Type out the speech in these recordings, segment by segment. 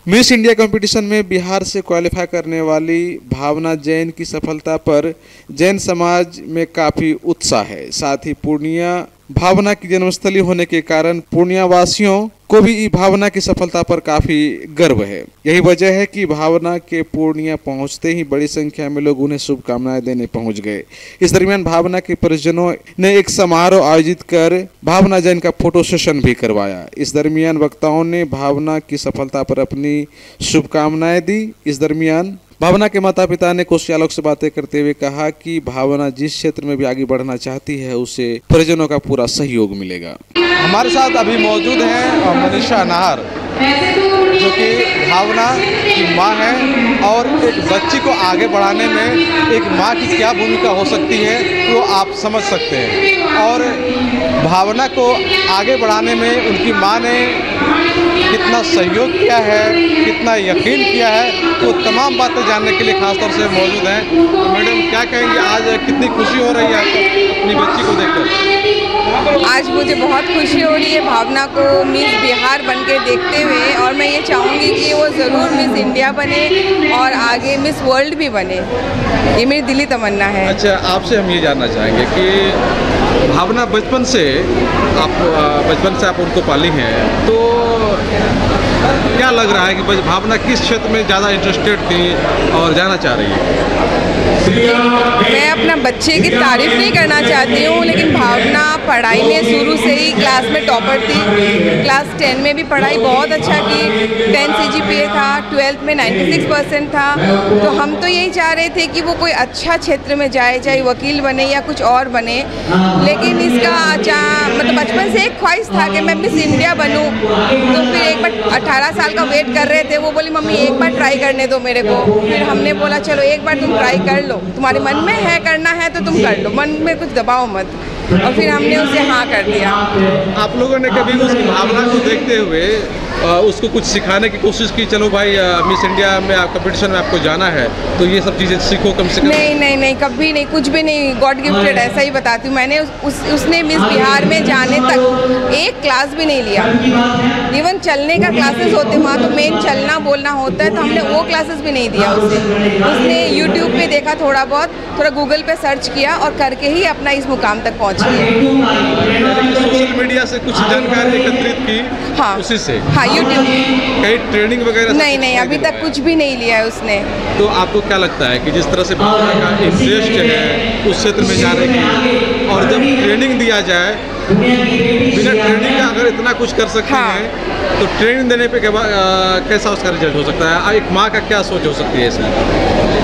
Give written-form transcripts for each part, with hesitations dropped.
Miss India competition में बिहार से qualify करने वाली भावना जैन की सफलता पर जैन समाज में काफ़ी उत्साह है। साथ ही पूर्णिया भावना की जन्मस्थली होने के कारण पूर्णिया वासियों को भी भावना की सफलता पर काफ़ी गर्व है। यही वजह है कि भावना के पूर्णिया पहुंचते ही बड़ी संख्या में लोग उन्हें शुभकामनाएं देने पहुंच गए। इस दरमियान भावना के परिजनों ने एक समारोह आयोजित कर भावना जैन का फोटो सेशन भी करवाया। इस दरमियान वक्ताओं ने भावना की सफलता पर अपनी शुभकामनाएं दी। इस दरमियान भावना के माता पिता ने कोशियालोक से बातें करते हुए कहा कि भावना जिस क्षेत्र में भी आगे बढ़ना चाहती है उसे परिजनों का पूरा सहयोग मिलेगा। हमारे साथ अभी मौजूद हैं मनीषा नाहर, जो कि भावना की माँ है और एक बच्ची को आगे बढ़ाने में एक माँ की क्या भूमिका हो सकती है वो आप समझ सकते हैं। और भावना को आगे बढ़ाने में उनकी माँ ने कितना सहयोग किया है, कितना यकीन किया है, तो तमाम बातें जानने के लिए खासतौर से मौजूद हैं। तो मैडम क्या कहेंगे, आज कितनी खुशी हो रही है आपको अपनी बच्ची को देखकर? आज मुझे बहुत खुशी हो रही है भावना को मिस बिहार बन के देखते हुए, और मैं ये चाहूँगी कि वो ज़रूर मिस इंडिया बने और आगे मिस वर्ल्ड भी बने। ये मेरी दिली तमन्ना है। अच्छा, आपसे हम ये जानना चाहेंगे कि भावना बचपन से आप उनको पाली हैं, तो क्या लग रहा है कि भावना किस क्षेत्र में ज़्यादा इंटरेस्टेड थी और जाना चाह रही है? मैं अपना बच्चे की तारीफ नहीं करना चाहती हूँ, लेकिन भावना पढ़ाई में शुरू से ही क्लास में टॉपर थी। क्लास 10 में भी पढ़ाई बहुत अच्छा की, 10 CGPA था, 12th में 96% था। तो हम तो यही चाह रहे थे कि वो कोई अच्छा क्षेत्र में जाए, चाहे वकील बने या कुछ और बने। लेकिन इसका मतलब बचपन से एक ख्वाहिश था कि मैं मिस इंडिया बनूँ। तो फिर एक बार 18 साल का वेट कर रहे थे, वो बोली मम्मी एक बार ट्राई करने दो मेरे को। फिर हमने बोला चलो एक बार तुम ट्राई कर लो, तुम्हारे मन में है करना है तो तुम कर लो, मन में कुछ दबाओ मत। और फिर हमने उसे हाँ कर दिया। आप लोगों ने कभी उस भावना को देखते हुए उसको कुछ सिखाने की कोशिश की, चलो भाई मिस इंडिया में कंपटीशन में आपको जाना है तो ये सब चीज़ें सीखो कम से कम? नहीं, कभी नहीं, कुछ भी नहीं। गॉड गिफ्टेड, ऐसा ही बताती हूँ। मैंने उसने मिस बिहार में जाने तक एक क्लास भी नहीं लिया। इवन चलने का क्लासेस होते वहाँ, तो मेन चलना बोलना होता है, तो हमने वो क्लासेस भी नहीं दिया उसे। उसने यूट्यूब पे देखा, थोड़ा गूगल पे सर्च किया और करके ही अपना इस मुकाम तक पहुँची है। सोशल मीडिया से कुछ जानकारी एकत्रित की? हाँ, उसी से? हाँ, यूट्यूब। कहीं ट्रेनिंग वगैरह? नहीं, अभी तक कुछ भी नहीं लिया है उसने। तो आपको क्या लगता है कि जिस तरह से भावना का इंटरेस्ट है उस क्षेत्र में जाने की, और जब ट्रेनिंग दिया जाए, बिना ट्रेनिंग का अगर इतना कुछ कर सकते हैं, तो ट्रेनिंग देने पे कैसा उसका रिजल्ट हो सकता है? एक माँ का क्या सोच हो सकती है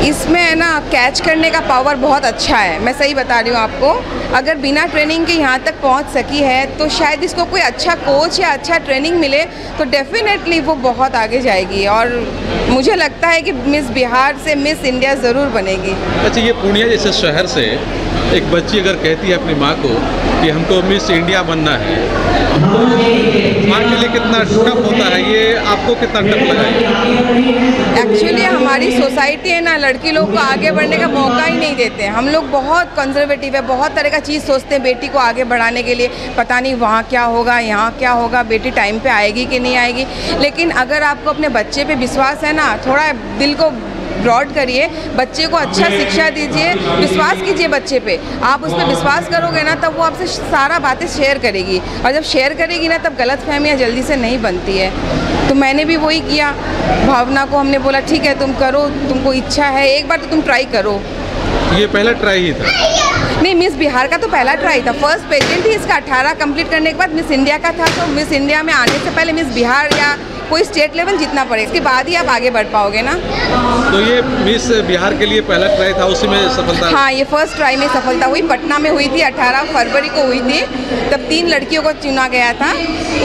इसमें है ना, कैच करने का पावर बहुत अच्छा है। मैं सही बता रही हूँ आपको। अगर बिना ट्रेनिंग के यहाँ तक पहुँच सकी है तो शायद इसको कोई अच्छा कोच या अच्छा ट्रेनिंग मिले तो डेफिनेटली वो बहुत आगे जाएगी। और मुझे लगता है कि मिस बिहार से मिस इंडिया ज़रूर बनेगी। अच्छा, ये पूर्णिया जैसे शहर से एक बच्ची अगर कहती है अपनी माँ को कि हमको मिस इंडिया बनना है, तो माँ के लिए कितना टफ होता है, ये आपको कितना टफ लगा? एक्चुअली हमारी सोसाइटी है ना, लड़की लोग को आगे बढ़ने का मौका ही नहीं देते। हम लोग बहुत कंजर्वेटिव है, बहुत तरह का चीज़ सोचते हैं बेटी को आगे बढ़ाने के लिए। पता नहीं वहाँ क्या होगा, यहाँ क्या होगा, बेटी टाइम पे आएगी कि नहीं आएगी। लेकिन अगर आपको अपने बच्चे पे विश्वास है ना, थोड़ा दिल को ब्रॉड करिए, बच्चे को अच्छा शिक्षा दीजिए, विश्वास कीजिए बच्चे पे। आप उस पर विश्वास करोगे ना, तब वो आपसे सारा बातें शेयर करेगी, और जब शेयर करेगी ना, तब गलतफहमियां जल्दी से नहीं बनती है। तो मैंने भी वही किया। भावना को हमने बोला ठीक है तुम करो, तुमको इच्छा है, एक बार तो तुम ट्राई करो। ये पहला ट्राई ही था? नहीं, मिस बिहार का तो पहला ट्राई था। फर्स्ट पेजेंट ही इसका 18 कंप्लीट करने के बाद मिस इंडिया का था। तो मिस इंडिया में आने से पहले मिस बिहार या कोई स्टेट लेवल जीतना पड़ेगा, इसके बाद ही आप आगे बढ़ पाओगे ना। तो ये मिस बिहार के लिए पहला ट्राई था, उसी में सफलता? हाँ, ये फर्स्ट ट्राई में सफलता हुई। पटना में हुई थी, 18 फरवरी को हुई थी। तब 3 लड़कियों को चुना गया था।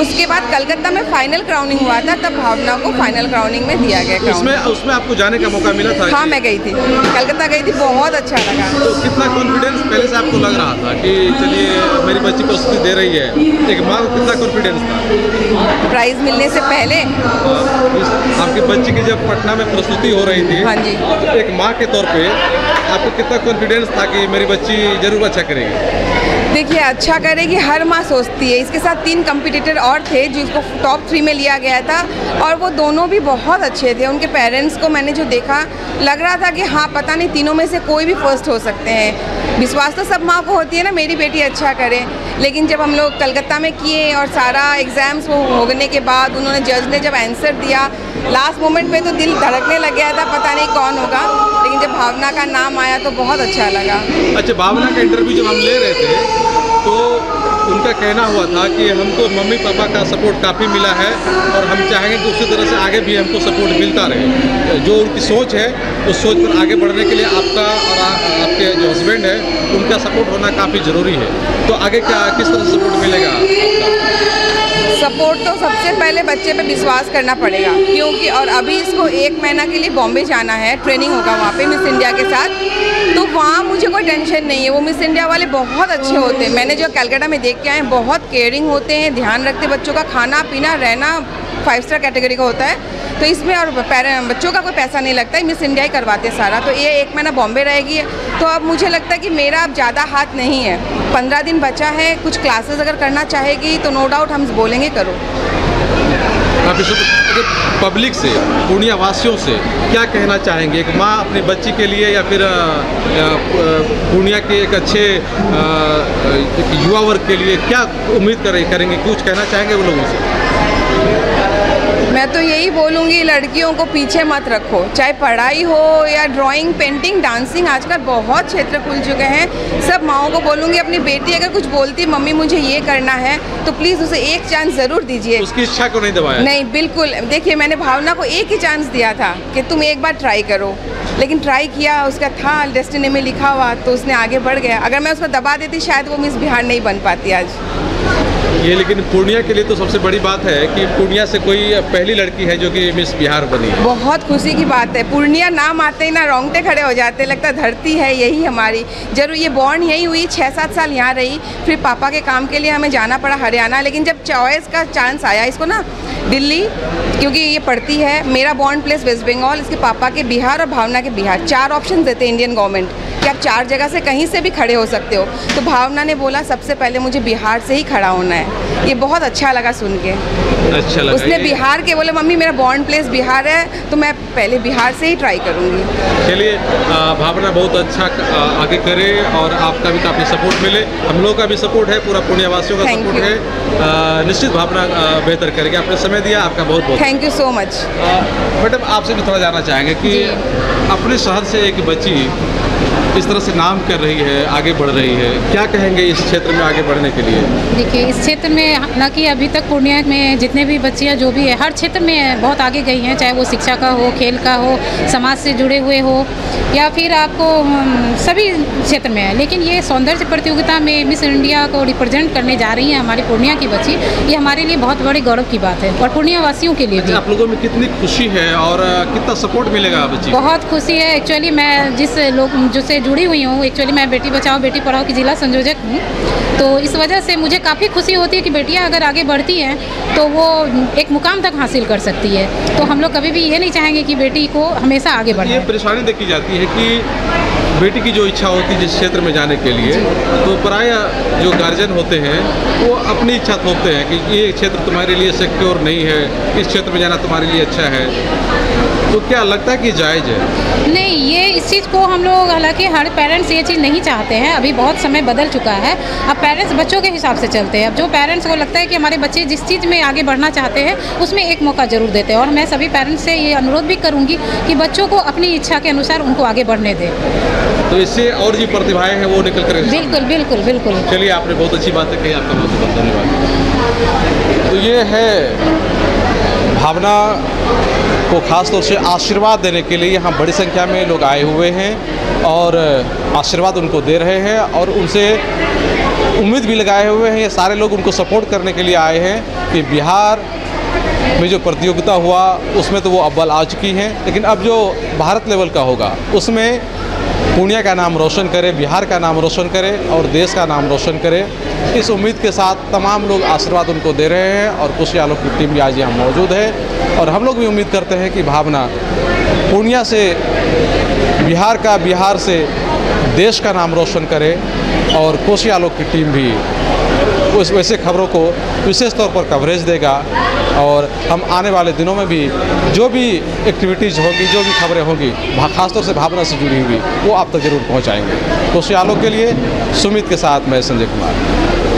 उसके बाद कलकत्ता में फाइनल क्राउनिंग हुआ था, तब भावना को फाइनल क्राउनिंग में दिया गया। उसमें आपको जाने का मौका मिला था? हाँ, मैं गई थी, कलकत्ता गई थी, बहुत अच्छा लगा। तो कितना कॉन्फिडेंस पहले से आपको लग रहा था कि चलिए मेरी बच्ची प्रस्तुति दे रही है? एक माँ को कितना कॉन्फिडेंस था प्राइज मिलने से पहले? आपकी बच्ची की जब पटना में प्रस्तुति हो रही थी, हाँ जी, एक माँ के तौर पे आपको कितना कॉन्फिडेंस था कि मेरी बच्ची जरूर अच्छा करेगी? देखिए, अच्छा करेगी हर माँ सोचती है। इसके साथ 3 कम्पिटिटर और थे जिसको टॉप 3 में लिया गया था और वो दोनों भी बहुत अच्छे थे। उनके पेरेंट्स को मैंने जो देखा, लग रहा था कि हाँ, पता नहीं तीनों में से कोई भी फर्स्ट हो सकते हैं। विश्वास तो सब माँ को होती है ना, मेरी बेटी अच्छा करे। लेकिन जब हम लोग कलकत्ता में किए और सारा एग्ज़ाम्स होने के बाद उन्होंने, जज ने जब आंसर दिया, लास्ट मोमेंट पे तो दिल धड़कने लग गया था, पता नहीं कौन होगा। लेकिन जब भावना का नाम आया तो बहुत अच्छा लगा। अच्छा, भावना का इंटरव्यू जब हम ले रहे थे तो उनका कहना हुआ था कि हमको मम्मी पापा का सपोर्ट काफ़ी मिला है और हम चाहेंगे कि उसी तरह से आगे भी हमको सपोर्ट मिलता रहे। जो उनकी सोच है, उस सोच पर आगे बढ़ने के लिए आपका और आपके जो हस्बैंड है उनका सपोर्ट होना काफ़ी ज़रूरी है। तो आगे क्या, किस तरह से सपोर्ट मिलेगा आपका? सपोर्ट तो सबसे पहले बच्चे पे विश्वास करना पड़ेगा, क्योंकि और अभी इसको 1 महीना के लिए बॉम्बे जाना है, ट्रेनिंग होगा वहाँ पे मिस इंडिया के साथ। तो वहाँ मुझे कोई टेंशन नहीं है। वो मिस इंडिया वाले बहुत अच्छे होते हैं, मैंने जो कलकत्ता में देख के आए हैं, बहुत केयरिंग होते हैं, ध्यान रखते बच्चों का, खाना पीना रहना 5 स्टार कैटेगरी का होता है। तो इसमें और बच्चों का कोई पैसा नहीं लगता है, मिस इंडिया ही करवाते सारा। तो ये 1 महीना बॉम्बे रहेगी, तो अब मुझे लगता है कि मेरा अब ज़्यादा हाथ नहीं है। 15 दिन बचा है, कुछ क्लासेस अगर करना चाहेगी तो नो डाउट हम बोलेंगे करो। पब्लिक से, पूर्णिया वासियों से क्या कहना चाहेंगे, एक माँ अपनी बच्ची के लिए या फिर पूर्णिया के एक अच्छे युवा वर्ग के लिए क्या उम्मीद करेंगे, कुछ कहना चाहेंगे वो लोगों से? मैं तो यही बोलूँगी, लड़कियों को पीछे मत रखो, चाहे पढ़ाई हो या ड्राइंग, पेंटिंग, डांसिंग, आजकल बहुत क्षेत्र खुल चुके हैं। सब माँओं को बोलूँगी, अपनी बेटी अगर कुछ बोलती मम्मी मुझे ये करना है, तो प्लीज़ उसे एक चांस ज़रूर दीजिए। उसकी इच्छा को नहीं दबाया? नहीं, बिल्कुल। देखिए, मैंने भावना को एक ही चांस दिया था कि तुम एक बार ट्राई करो, लेकिन ट्राई किया, उसका था डेस्टिनी में लिखा हुआ, तो उसने आगे बढ़ गया। अगर मैं उसको दबा देती शायद वो मिस बिहार नहीं बन पाती आज। ये लेकिन पूर्णिया के लिए तो सबसे बड़ी बात है कि पूर्णिया से कोई पहली लड़की है जो कि मिस बिहार बनी है। बहुत खुशी की बात है। पूर्णिया नाम आते ही ना रोंगटे खड़े हो जाते हैं, लगता है धरती है यही हमारी। जरूर ये बॉर्न यही हुई, 6-7 साल यहाँ रही, फिर पापा के काम के लिए हमें जाना पड़ा हरियाणा। लेकिन जब चॉइस का चांस आया इसको ना, दिल्ली, क्योंकि ये पढ़ती है, मेरा बॉर्न प्लेस वेस्ट बंगाल, इसके पापा के बिहार और भावना के बिहार, 4 ऑप्शन देते हैं इंडियन गवर्नमेंट कि आप 4 जगह से कहीं से भी खड़े हो सकते हो। तो भावना ने बोला सबसे पहले मुझे बिहार से ही खड़ा होना है। ये बहुत अच्छा लगा सुन के। अच्छा लगा। उसने बिहार के बोले मम्मी मेरा बॉर्न प्लेस बिहार है, तो मैं पहले बिहार से ही ट्राई करूँगी। चलिए, भावना बहुत अच्छा आगे करे और आपका भी काफ़ी सपोर्ट मिले, हम लोग का भी सपोर्ट है, पूरा पूर्णिया वासियों का सपोर्ट है। निश्चित भावना बेहतर करेगी। आपने समय दिया, आपका बहुत बहुत thank you so much. Madam, आपसे भी थोड़ा जानना चाहेंगे कि अपने शहर से एक बच्ची इस तरह से नाम कर रही है, आगे बढ़ रही है, क्या कहेंगे इस क्षेत्र में आगे बढ़ने के लिए? देखिए, इस क्षेत्र में हालांकि अभी तक पूर्णिया में जितने भी बच्चियां जो भी है, हर क्षेत्र में बहुत आगे गई हैं, चाहे वो शिक्षा का हो, खेल का हो, समाज से जुड़े हुए हो, या फिर आपको सभी क्षेत्र में है। लेकिन ये सौंदर्य प्रतियोगिता में मिस इंडिया को रिप्रेजेंट करने जा रही है हमारी पूर्णिया की बच्ची, ये हमारे लिए बहुत बड़े गौरव की बात है और पूर्णिया वासियों के लिए भी। आप लोगों में कितनी खुशी है और कितना सपोर्ट मिलेगा बच्ची? बहुत खुशी है। एक्चुअली मैं जिस लोग जो से जुड़ी हुई हूँ, एक्चुअली मैं बेटी बचाओ बेटी पढ़ाओ की जिला संयोजक हूँ, तो इस वजह से मुझे काफ़ी खुशी होती है कि बेटियाँ अगर आगे बढ़ती हैं तो वो एक मुकाम तक हासिल कर सकती है। तो हम लोग कभी भी ये नहीं चाहेंगे कि बेटी को हमेशा आगे बढ़े। ये परेशानी देखी जाती है कि बेटी की जो इच्छा होती है जिस क्षेत्र में जाने के लिए, तो प्रायः जो गार्जियन होते हैं वो अपनी इच्छा थोपते हैं कि ये क्षेत्र तुम्हारे लिए सिक्योर नहीं है, इस क्षेत्र में जाना तुम्हारे लिए अच्छा है। तो क्या लगता है कि जायज़ है? नहीं, ये इस चीज़ को हम लोग, हालांकि हर पेरेंट्स ये चीज़ नहीं चाहते हैं, अभी बहुत समय बदल चुका है। अब पेरेंट्स बच्चों के हिसाब से चलते हैं। अब जो पेरेंट्स को लगता है कि हमारे बच्चे जिस चीज़ में आगे बढ़ना चाहते हैं उसमें एक मौका ज़रूर देते हैं, और मैं सभी पेरेंट्स से ये अनुरोध भी करूँगी कि बच्चों को अपनी इच्छा के अनुसार उनको आगे बढ़ने दें। तो इससे और जो प्रतिभाएँ हैं वो निकल कर बिल्कुल बिल्कुल बिल्कुल। चलिए, आपने बहुत अच्छी बातें कही, आपका बहुत बहुत धन्यवाद। तो ये है भावना को खास तौर से आशीर्वाद देने के लिए यहाँ बड़ी संख्या में लोग आए हुए हैं और आशीर्वाद उनको दे रहे हैं और उनसे उम्मीद भी लगाए हुए हैं। ये सारे लोग उनको सपोर्ट करने के लिए आए हैं कि बिहार में जो प्रतियोगिता हुआ उसमें तो वो अव्वल आ चुकी हैं, लेकिन अब जो भारत लेवल का होगा उसमें पूर्णिया का नाम रोशन करे, बिहार का नाम रोशन करे और देश का नाम रोशन करे। इस उम्मीद के साथ तमाम लोग आशीर्वाद उनको दे रहे हैं और खुशी आलोक की टीम भी आज यहाँ मौजूद है और हम लोग भी उम्मीद करते हैं कि भावना पूर्णिया से बिहार का, बिहार से देश का नाम रोशन करे और कोसी आलोक की टीम भी उस वैसे खबरों को विशेष तौर पर कवरेज देगा और हम आने वाले दिनों में भी जो भी एक्टिविटीज़ होगी, जो भी खबरें होंगी, खासतौर से भावना से जुड़ी हुई, वो आप तक जरूर पहुंचाएंगे। कोसी आलोक के लिए सुमित के साथ मैं संजय कुमार।